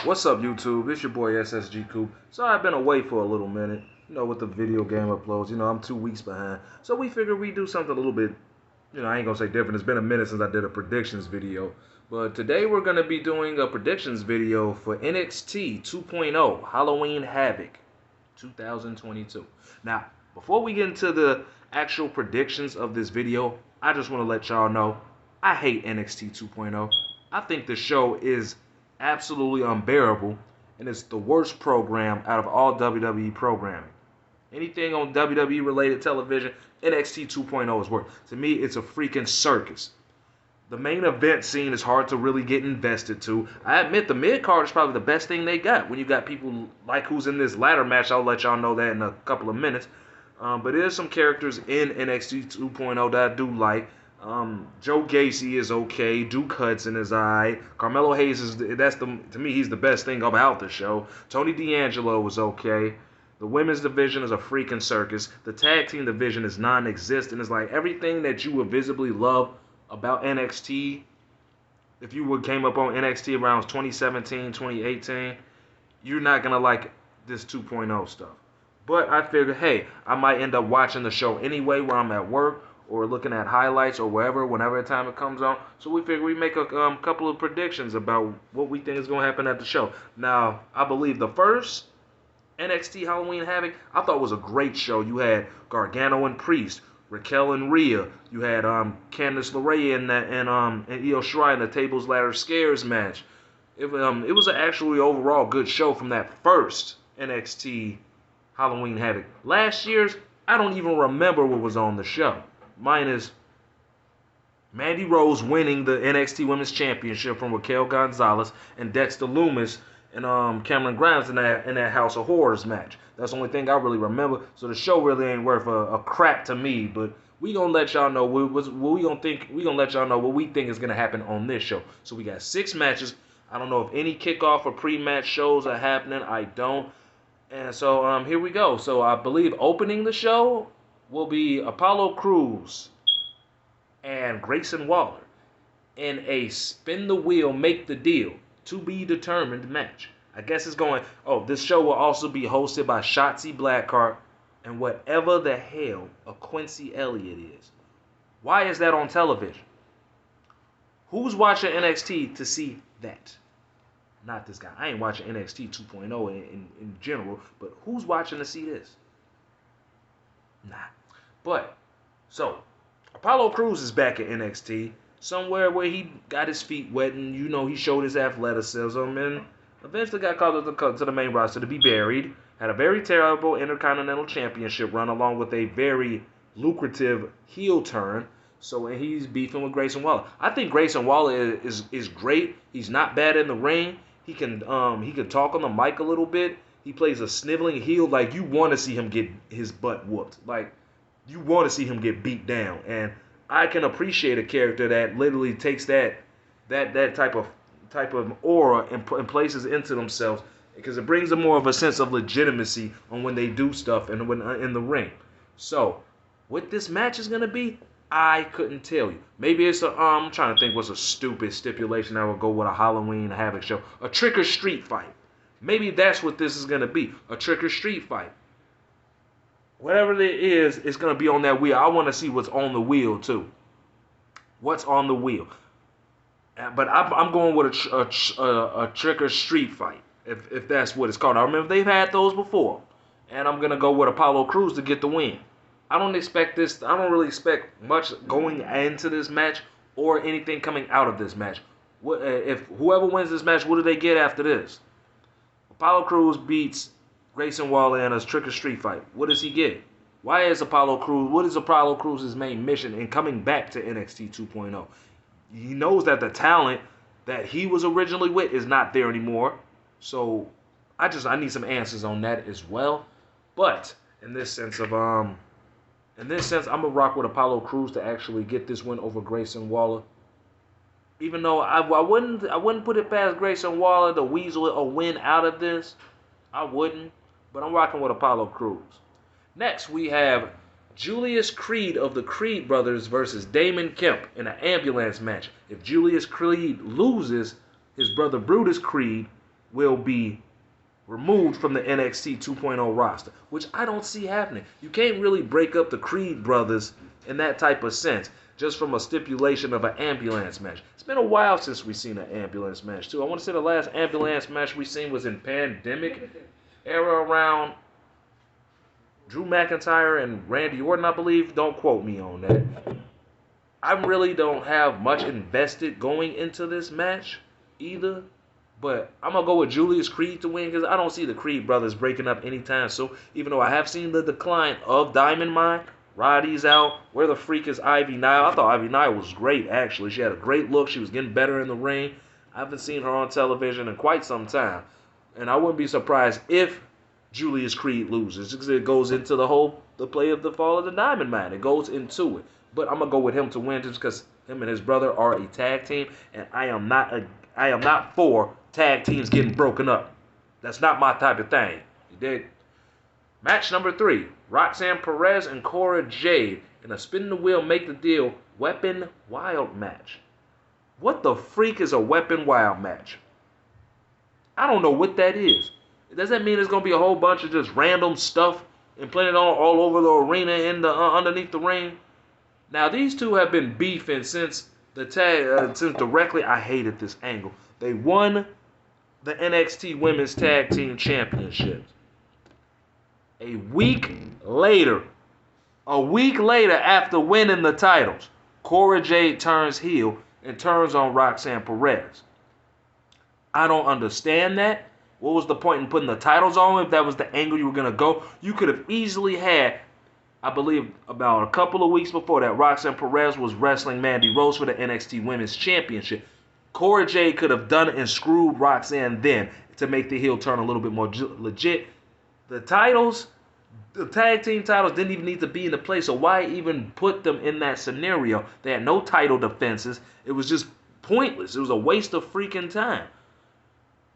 What's up, YouTube? It's your boy SSG Coop. So I've been away for a little minute, with the video game uploads. I'm 2 weeks behind. So we figured we'd do something a little bit, I ain't gonna say different. It's been a minute since I did a predictions video. But today we're gonna be doing a predictions video for NXT 2.0 Halloween Havoc 2022. Now, before we get into the actual predictions of this video, I just want to let y'all know I hate NXT 2.0. I think the show is absolutely unbearable, and it's the worst program out of all WWE programming. Anything on WWE related television, NXT 2.0 is worse. To me, it's a freaking circus. The main event scene is hard to really get invested to. I admit the mid-card is probably the best thing they got. When you got people like who's in this ladder match, I'll let y'all know that in a couple of minutes. But there's some characters in NXT 2.0 that I do like. Joe Gacy is okay. Duke Hudson is alright. Carmelo Hayes to me, he's the best thing about the show. Tony D'Angelo was okay. The women's division is a freaking circus. The tag team division is non-existent. It's like everything that you would visibly love about NXT. If you came up on NXT around 2017, 2018, you're not gonna like this 2.0 stuff. But I figured, hey, I might end up watching the show anyway where I'm at work, or looking at highlights or wherever, whenever the time it comes on. So we figure we make a couple of predictions about what we think is going to happen at the show. Now, I believe the first NXT Halloween Havoc, I thought was a great show. You had Gargano and Priest, Raquel and Rhea. You had Candice LeRae and Io Shirai in the Tables, Ladders, Scares match. It was an actually overall good show from that first NXT Halloween Havoc. Last year's, I don't even remember what was on the show. Minus Mandy Rose winning the NXT Women's Championship from Raquel Gonzalez and Dexter Lumis and Cameron Grimes in that House of Horrors match. That's the only thing I really remember. So the show really ain't worth a crap to me. But we gonna let y'all know what we gonna think. We gonna let y'all know what we think is gonna happen on this show. So we got 6 matches. I don't know if any kickoff or pre-match shows are happening. I don't. And so here we go. So I believe opening the show will be Apollo Crews and Grayson Waller in a spin the wheel, make the deal, to be determined match. I guess it's going, this show will also be hosted by Shotzi Blackheart and whatever the hell a Quincy Elliott is. Why is that on television? Who's watching NXT to see that? Not this guy. I ain't watching NXT 2.0 in general, but who's watching to see this? Nah. But, so, Apollo Crews is back at NXT, somewhere where he got his feet wet and, he showed his athleticism and eventually got called to the main roster to be buried. Had a very terrible Intercontinental Championship run along with a very lucrative heel turn. So, and he's beefing with Grayson Waller. I think Grayson Waller is great. He's not bad in the ring. He can talk on the mic a little bit. He plays a sniveling heel. Like, you want to see him get his butt whooped. Like, you want to see him get beat down. And I can appreciate a character that literally takes that type of aura and places it into themselves, because it brings them more of a sense of legitimacy on when they do stuff and when in the ring. So, what this match is going to be, I couldn't tell you. Maybe it's I'm trying to think what's a stupid stipulation that would go with a Halloween Havoc show. A trick or street fight. Maybe that's what this is going to be. A trick or street fight. Whatever it is, it's going to be on that wheel. I want to see what's on the wheel, too. What's on the wheel? But I'm going with a trick or street fight, if that's what it's called. I remember they've had those before. And I'm going to go with Apollo Crews to get the win. I don't really expect much going into this match or anything coming out of this match. If whoever wins this match, what do they get after this? Apollo Crews beats Grayson Waller in a trick or street fight. What does he get? What is Apollo Crews' main mission in coming back to NXT 2.0? He knows that the talent that he was originally with is not there anymore. So I need some answers on that as well. But in this sense, I'm gonna rock with Apollo Crews to actually get this win over Grayson Waller. Even though I wouldn't put it past Grayson Waller to weasel a win out of this. I wouldn't. But I'm rocking with Apollo Crews. Next, we have Julius Creed of the Creed Brothers versus Damon Kemp in an ambulance match. If Julius Creed loses, his brother Brutus Creed will be removed from the NXT 2.0 roster, which I don't see happening. You can't really break up the Creed brothers in that type of sense, just from a stipulation of an ambulance match. It's been a while since we've seen an ambulance match, too. I want to say the last ambulance match we seen was in Pandemic era around Drew McIntyre and Randy Orton, I believe. Don't quote me on that. I really don't have much invested going into this match either. But I'm going to go with Julius Creed to win because I don't see the Creed brothers breaking up anytime soon. Even though I have seen the decline of Diamond Mine. Roddy's out. Where the freak is Ivy Nile? I thought Ivy Nile was great, actually. She had a great look. She was getting better in the ring. I haven't seen her on television in quite some time. And I wouldn't be surprised if Julius Creed loses because it goes into the play of the fall of the Diamond Mine. It goes into it. But I'm going to go with him to win just because him and his brother are a tag team. And I am not for tag teams getting broken up. That's not my type of thing. You dig? Match number 3. Roxanne Perez and Cora Jade in a spin the wheel, make the deal, Weapon Wild match. What the freak is a Weapon Wild match? I don't know what that is. Does that mean it's going to be a whole bunch of just random stuff and playing it all over the arena and underneath the ring? Now, these two have been beefing since directly. I hated this angle. They won the NXT Women's Tag Team Championships. A week later after winning the titles, Cora Jade turns heel and turns on Roxanne Perez. I don't understand that. What was the point in putting the titles on if that was the angle you were going to go? You could have easily had, I believe about a couple of weeks before that, Roxanne Perez was wrestling Mandy Rose for the NXT Women's Championship. Cora Jade could have done it and screwed Roxanne then to make the heel turn a little bit more legit. The titles, the tag team titles didn't even need to be in the play, so why even put them in that scenario? They had no title defenses. It was just pointless. It was a waste of freaking time.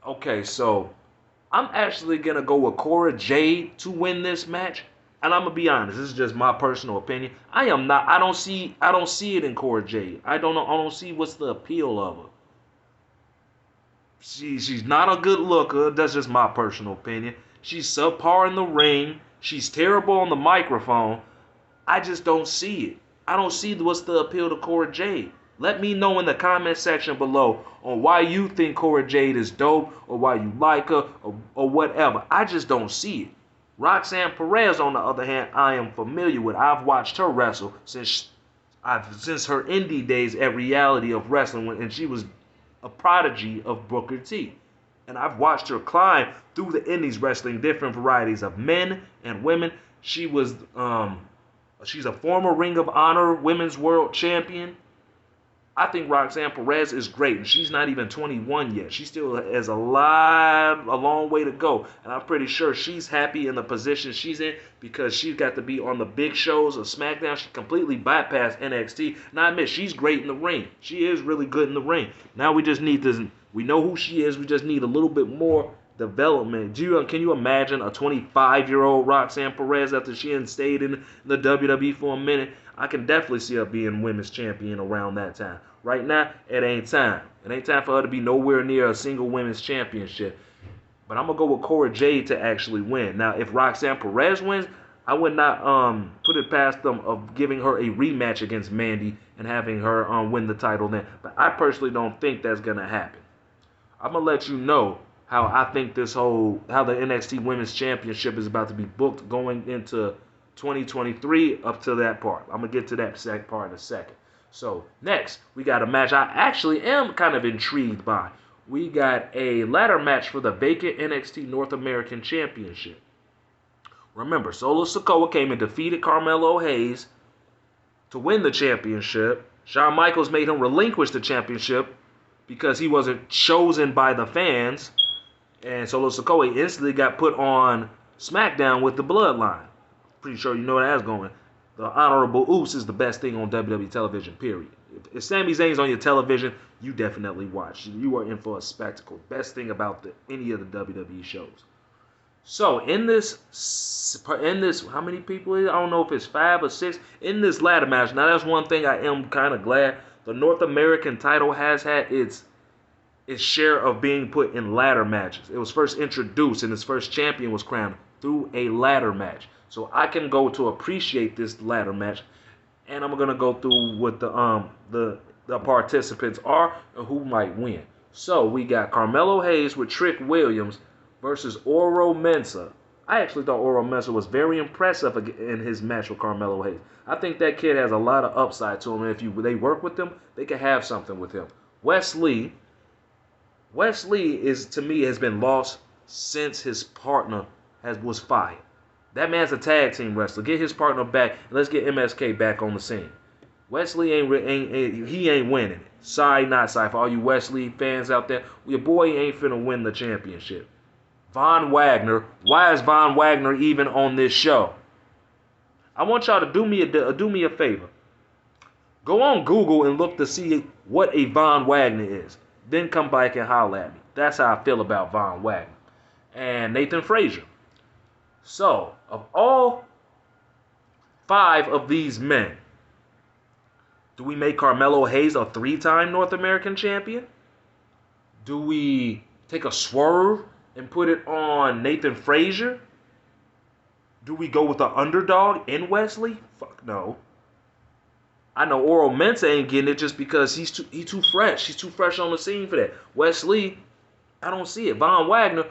Okay, so I'm actually going to go with Cora Jade to win this match. And I'm going to be honest, this is just my personal opinion. I don't see it in Cora Jade. I don't see what's the appeal of her. She's not a good looker. That's just my personal opinion. She's subpar in the ring. She's terrible on the microphone. I just don't see it. I don't see what's the appeal to Cora Jade. Let me know in the comment section below on why you think Cora Jade is dope or why you like her or whatever. I just don't see it. Roxanne Perez, on the other hand, I am familiar with. I've watched her wrestle since her indie days at Reality of Wrestling, and she was a prodigy of Booker T. And I've watched her climb through the indies wrestling different varieties of men and women. She's a former Ring of Honor Women's World Champion. I think Roxanne Perez is great, and she's not even 21 yet. She still has a long way to go, and I'm pretty sure she's happy in the position she's in because she's got to be on the big shows of SmackDown. She completely bypassed NXT, and I admit she's great in the ring. She is really good in the ring. Now we just need to, we know who she is. We just need a little bit more development. Can you imagine a 25-year-old Roxanne Perez after she had stayed in the WWE for a minute? I can definitely see her being women's champion around that time. Right now, it ain't time. It ain't time for her to be nowhere near a single women's championship. But I'm going to go with Cora Jade to actually win. Now, if Roxanne Perez wins, I would not put it past them of giving her a rematch against Mandy and having her win the title then. But I personally don't think that's going to happen. I'm going to let you know how I think how the NXT Women's Championship is about to be booked going into 2023 up to that part. I'm going to get to that part in a second. So, next, we got a match I actually am kind of intrigued by. We got a ladder match for the vacant NXT North American Championship. Remember, Solo Sikoa came and defeated Carmelo Hayes to win the championship. Shawn Michaels made him relinquish the championship because he wasn't chosen by the fans. And Solo Sikoa instantly got put on SmackDown with the Bloodline. Pretty sure you know where that's going. The Honorable Oos is the best thing on WWE television, period. If Sami Zayn's on your television, you definitely watch. You are in for a spectacle. Best thing about any of the WWE shows. So, in this, how many people is it? I don't know if it's 5 or 6. In this ladder match, now that's one thing I am kind of glad. The North American title has had its its share of being put in ladder matches. It was first introduced and its first champion was crowned through a ladder match. So I can go to appreciate this ladder match, and I'm gonna go through what the participants are and who might win. So we got Carmelo Hayes with Trick Williams versus Oro Mensah. I actually thought Oro Mensah was very impressive in his match with Carmelo Hayes. I think that kid has a lot of upside to him, and if they work with him, they can have something with him. Wes Lee is, to me, has been lost since his partner was fired. That man's a tag team wrestler. Get his partner back, and let's get MSK back on the scene. Wesley ain't winning it. Sorry, not sorry. For all you Wesley fans out there, your boy ain't finna win the championship. Von Wagner. Why is Von Wagner even on this show? I want y'all to do me a favor. Go on Google and look to see what a Von Wagner is. Then come back and holler at me. That's how I feel about Von Wagner. And Nathan Frazier. So, of all 5 of these men, do we make Carmelo Hayes a 3-time North American champion? Do we take a swerve and put it on Nathan Frazier? Do we go with the underdog in Wesley? Fuck no. I know Oro Mensah ain't getting it just because he's too fresh. He's too fresh on the scene for that. Wesley, I don't see it. Von Wagner,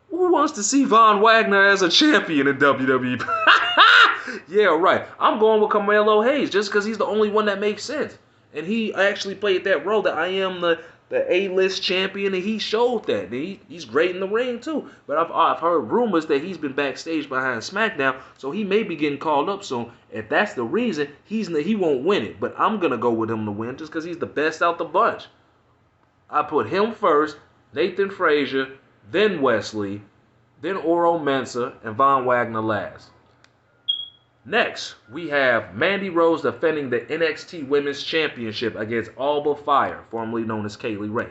who wants to see Von Wagner as a champion in WWE? Yeah, right. I'm going with Carmelo Hayes just because he's the only one that makes sense. And he actually played that role that I am the A-list champion, and he showed that. He's great in the ring, too. But I've heard rumors that he's been backstage behind SmackDown, so he may be getting called up soon. If that's the reason, he won't win it. But I'm going to go with him to win just because he's the best out the bunch. I put him first, Nathan Frazier, then Wesley, then Oro Mensah, and Von Wagner last. Next, we have Mandy Rose defending the NXT Women's Championship against Alba Fire, formerly known as Kaylee Ray.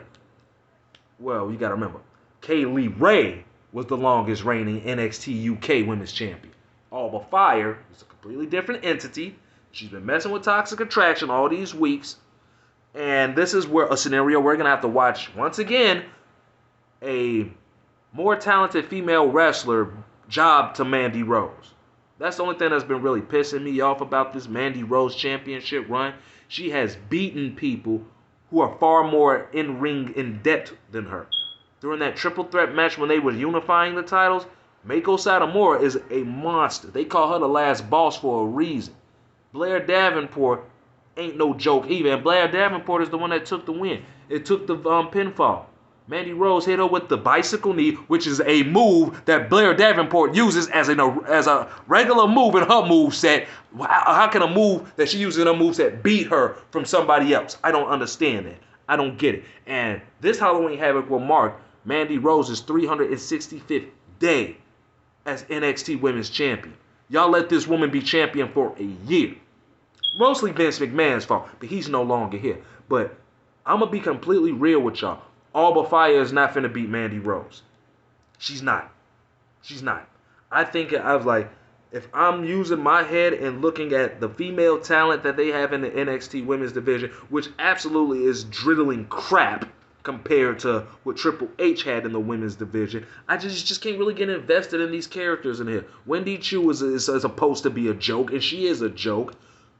Well, you got to remember, Kaylee Ray was the longest reigning NXT UK Women's Champion. Alba Fire is a completely different entity. She's been messing with Toxic Attraction all these weeks. And this is where a scenario we're going to have to watch, once again, a more talented female wrestler job to Mandy Rose. That's the only thing that's been really pissing me off about this Mandy Rose championship run. She has beaten people who are far more in-ring in depth than her. During that triple threat match when they were unifying the titles, Meiko Satomura is a monster. They call her the last boss for a reason. Blair Davenport ain't no joke either. And Blair Davenport is the one that took the win. It took the pinfall. Mandy Rose hit her with the bicycle knee, which is a move that Blair Davenport uses as a regular move in her moveset. How can a move that she uses in her moveset beat her from somebody else? I don't understand that. I don't get it. And this Halloween Havoc will mark Mandy Rose's 365th day as NXT Women's Champion. Y'all let this woman be champion for a year. Mostly Vince McMahon's fault, but he's no longer here. But I'm going to be completely real with y'all. Alba Fire is not finna beat Mandy Rose. She's not. She's not. I was like, if I'm using my head and looking at the female talent that they have in the NXT women's division, which absolutely is dribbling crap compared to what Triple H had in the women's division, I just can't really get invested in these characters in here. Wendy Chu is supposed to be a joke, and she is a joke.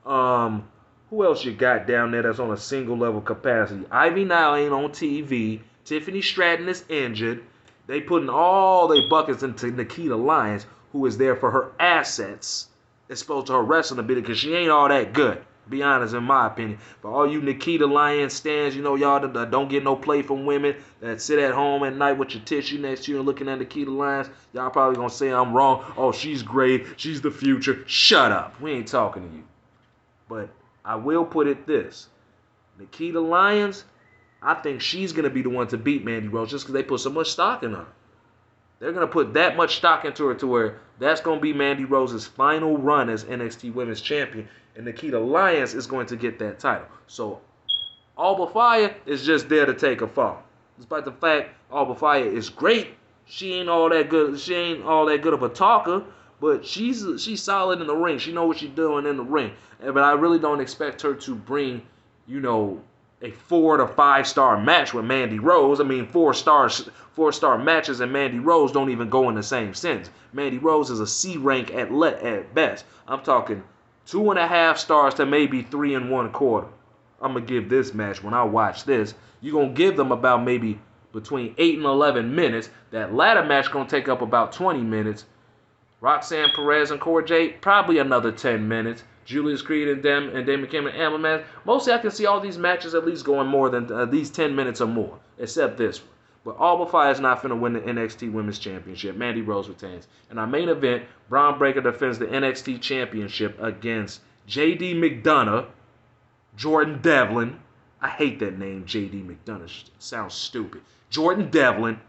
Who else you got down there that's on a single level capacity? Ivy Nile ain't on TV. Tiffany Stratton is injured. They putting all their buckets into Nikita Lyons, who is there for her assets, as opposed to her wrestling ability, because she ain't all that good. Be honest, in my opinion. For all you Nikita Lyons stands, you know, y'all that don't get no play from women, that sit at home at night with your tissue next to you and looking at Nikita Lyons, y'all probably gonna say I'm wrong. Oh, she's great. She's the future. Shut up. We ain't talking to you. But I will put it this. Nikita Lyons, I think she's going to be the one to beat Mandy Rose just because they put so much stock in her. They're going to put that much stock into her to where that's going to be Mandy Rose's final run as NXT Women's Champion. And Nikita Lyons is going to get that title. So Alba Fire is just there to take a fall. Despite the fact Alba Fire is great, she ain't all that good. She ain't all that good of a talker. But she's solid in the ring. She knows what she's doing in the ring. But I really don't expect her to bring, you know, a 4 to 5 star match with Mandy Rose. I mean, 4-star matches and Mandy Rose don't even go in the same sense. Mandy Rose is a C rank at best. I'm talking 2.5 stars to maybe 3 1/4. I'm gonna give this match when I watch this. You're gonna give them about maybe between 8 and 11 minutes. That ladder match gonna take up about 20 minutes. Roxanne Perez and Cora Jade, probably another 10 minutes. Julius Creed and Damon Cameron and Amberman. Mostly I can see all these matches at least going more than at least 10 minutes or more, except this one. But Alba Fire is not finna win the NXT Women's Championship. Mandy Rose retains. In our main event, Braun Breaker defends the NXT Championship against JD McDonough, Jordan Devlin. I hate that name, JD McDonough. It sounds stupid. Jordan Devlin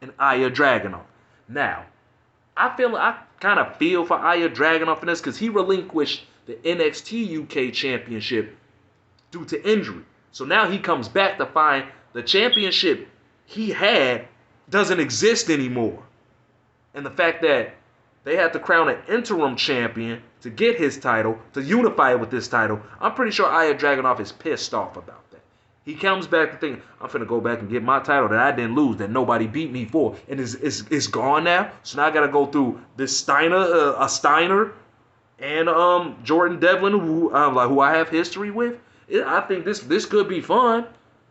and Aya Dragunov. Now, I kind of feel for Aya Dragunov in this because he relinquished the NXT UK Championship due to injury. So now he comes back to find the championship he had doesn't exist anymore. And the fact that they had to crown an interim champion to get his title, to unify it with this title, I'm pretty sure Aya Dragunov is pissed off about that. He comes back to think, I'm finna go back and get my title that I didn't lose, that nobody beat me for, and it's gone now. So now I gotta go through this Steiner and Jordan Devlin, who I have history with. I think this could be fun.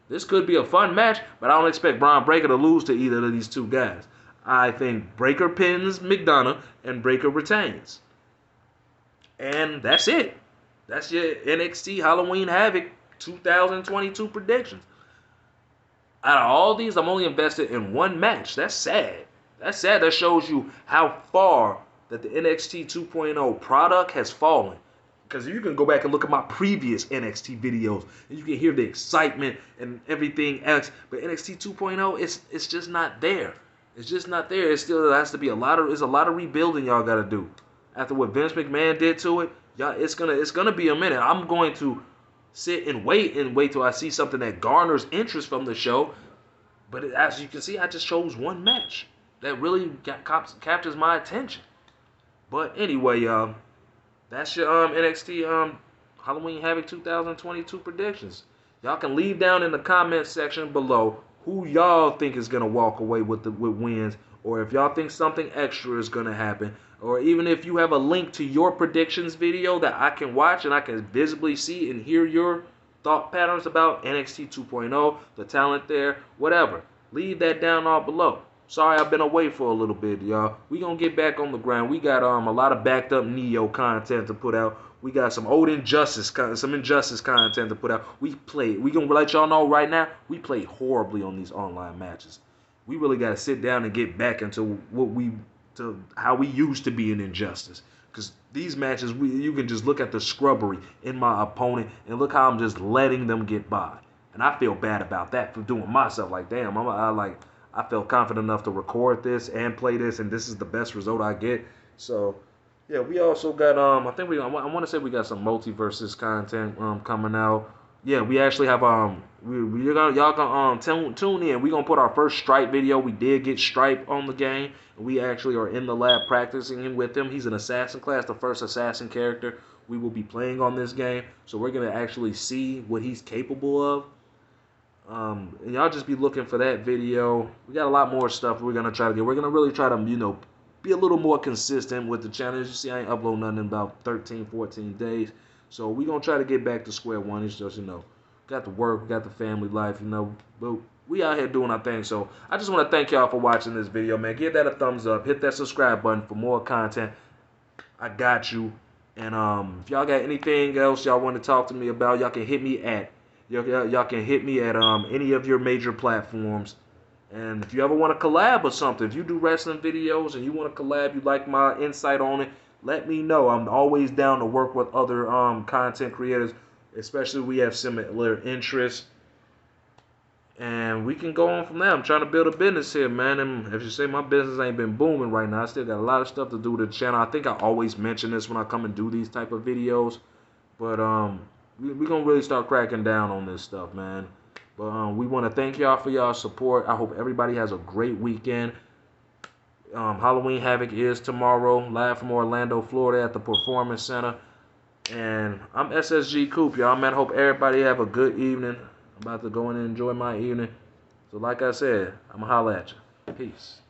This could be a fun match, but I don't expect Braun Breaker to lose to either of these two guys. I think Breaker pins McDonough and Breaker retains. And that's it. That's your NXT Halloween Havoc 2022 predictions. Out of all these, I'm only invested in one match. That's sad. That's sad. That shows you how far that the NXT 2.0 product has fallen. Because you can go back and look at my previous NXT videos, and you can hear the excitement and everything else. But NXT 2.0, it's just not there. It's just not there. It still has to be a lot of rebuilding y'all got to do. After what Vince McMahon did to it, y'all, it's gonna be a minute. I'm going to sit and wait till I see something that garners interest from the show. But as you can see, I just chose one match that really captures my attention. But anyway, y'all, that's your NXT Halloween Havoc 2022 predictions. Y'all can leave down in the comment section below who y'all think is gonna walk away with wins, or if y'all think something extra is gonna happen, or even if you have a link to your predictions video that I can watch and I can visibly see and hear your thought patterns about NXT 2.0, the talent there, whatever. Leave that down all below. Sorry I've been away for a little bit, y'all. We gonna get back on the ground. We got a lot of backed up Neo content to put out. We got some old Injustice content to put out. We gonna let y'all know right now, we play horribly on these online matches. We really gotta sit down and get back into how we used to be in Injustice. Because these matches, you can just look at the scrubbery in my opponent and look how I'm just letting them get by. And I feel bad about that for doing myself. Like, damn, I felt confident enough to record this and play this, and this is the best result I get. So, yeah, we also got I want to say we got some multiverses content coming out. Yeah, we actually have y'all can tune in. We gonna put our first Stripe video. We did get Stripe on the game. We actually are in the lab practicing with him. He's an assassin class, the first assassin character we will be playing on this game. So we're gonna actually see what he's capable of. And y'all just be looking for that video. We got a lot more stuff we're gonna try to get. We're gonna really try to, be a little more consistent with the channel. As you see, I ain't uploading nothing in about 13, 14 days. So we're gonna try to get back to square one. It's just, got the work, we got the family life, but we out here doing our thing. So I just want to thank y'all for watching this video, man. Give that a thumbs up. Hit that subscribe button for more content. I got you. And if y'all got anything else y'all want to talk to me about, y'all can hit me at any of your major platforms. And if you ever want to collab or something, if you do wrestling videos and you want to collab, you like my insight on it, let me know. I'm always down to work with other content creators, especially if we have similar interests. And we can go on from there. I'm trying to build a business here, man. And if you say my business ain't been booming right now, I still got a lot of stuff to do with the channel. I think I always mention this when I come and do these type of videos. But we're going to really start cracking down on this stuff, man. But we want to thank y'all for y'all support. I hope everybody has a great weekend. Halloween Havoc is tomorrow, live from Orlando, Florida at the Performance Center. And I'm SSG Coop, y'all, man. Hope everybody have a good evening. I'm about to go in and enjoy my evening. So like I said, I'm going to holler at you. Peace.